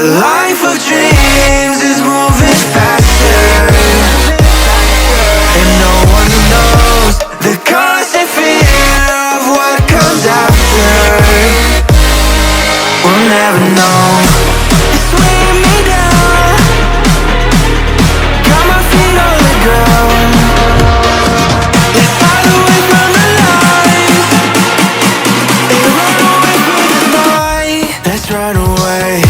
life of dreams is moving faster, and no one knows the constant fear of what comes after. We'll never know. It's weighing me down, got my feet on the ground. Let's hide away from the lights and run away from the night. Let's run away.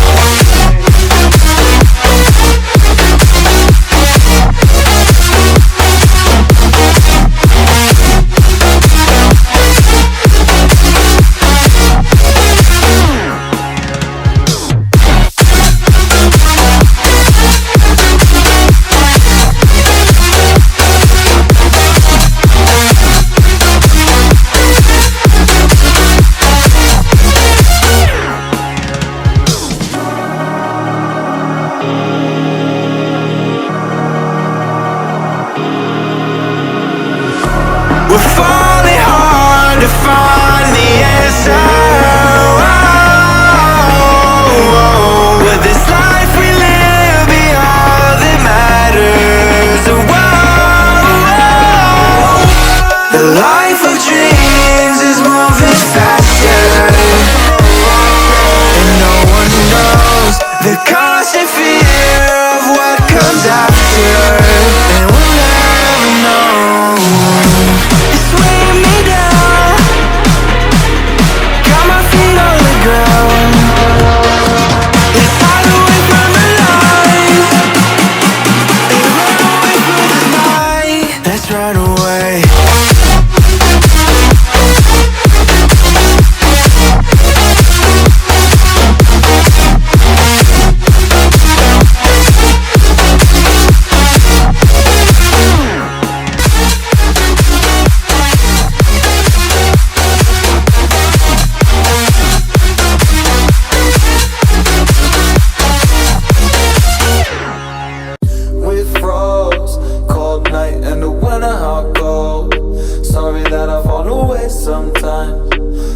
We're falling hard to find the answer. Will this life we live be all that matters? The life of dreams is moving faster, and no one knows the constant fear of what comes after. And we'll never know. It's weighing me down, got my feet on the ground. Let's hide away from the lights and run away from the night. Let's run away.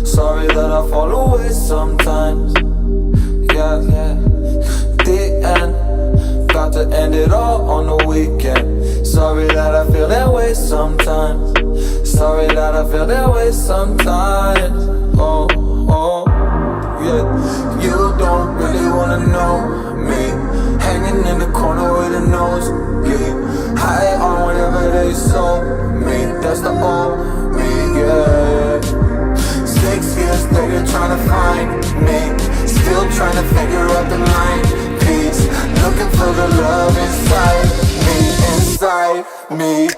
Sorry that I fall away sometimes. Yeah, yeah. The end, got to end it all on the weekend. Sorry that I feel that way sometimes. Sorry that I feel that way sometimes. Oh, oh, yeah. You don't really wanna know me, hanging in the corner with a nose bleed, high on whatever they sold me. That's the old me, yeah. 6 years later trying to find me, still trying to figure out the line piece, looking for the love inside me, inside me.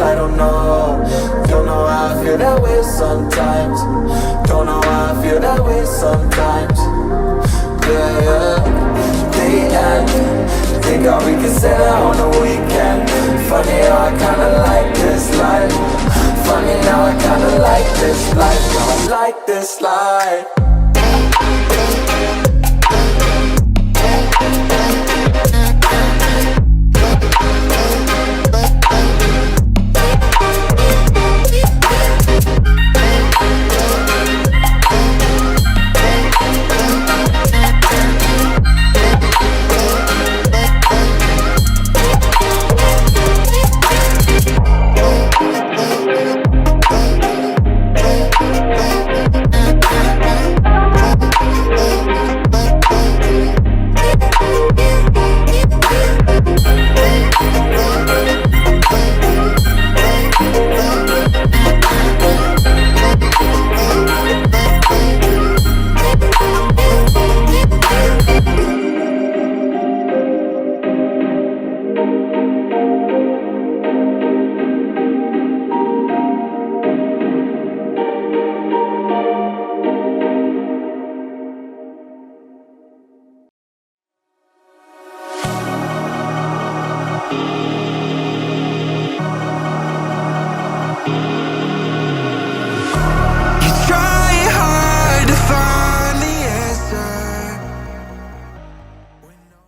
I don't know how I feel that way sometimes. Don't know how I feel that way sometimes. Yeah, yeah. The end, think how we can say that on the weekend. Funny how I kinda like this life. Funny now I kinda like this life. Now I like this life.